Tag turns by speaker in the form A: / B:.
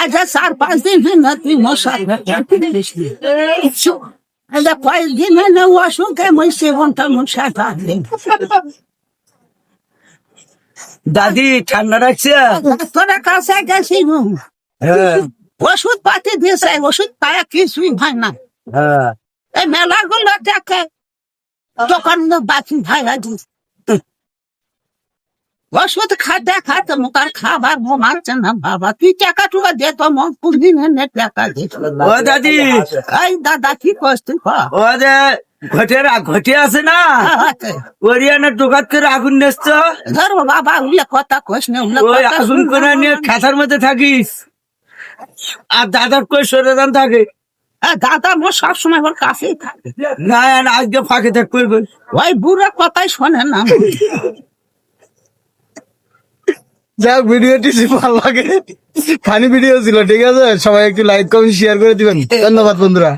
A: আজ 4-5 দিন না তুই মশা কয়েকদিন অসুখে মই সেবনটা মশা থাকলেন
B: দাদি ঠান্ডা রাখছে
A: তোরা কাছে গেছি
B: হ্যাঁ
A: ওষুধ পাতি দিয়েছে ওষুধ পায়া কিছুই হয় না
B: হ্যাঁ
A: এই মেলাগুলো দেখে তখন বাকি ভাইরা দিস ওষুধ খাতে খাতে মুখার খাবার মারছে না বাবা তুই টাকা টুকা দে তো মন পুরদিন এনে টাকা দিস
B: ও দাদি
A: এই দাদা কি করছিস
B: ও যে ঘটে আছে না ওরিয়ানের দোকান করে আগুন নেছ
A: ধর বাবা উল্লে কথা কইস না
B: ওই আগুন করে নিয়ে খাতার মধ্যে থাকিস আর দাদার কই সরেদান থাকে
A: দাদা মোর সবসময় ওর কাছেই থাকে
B: না আজকে ফাঁকে থাক করবে
A: ওই বুড়ো কথাই শোনে না
C: যাক ভিডিওটি ভালো লাগে ফানি ভিডিও ছিল ঠিক আছে সবাই একটু লাইক কমেন্ট শেয়ার করে দিবেন ধন্যবাদ বন্ধুরা।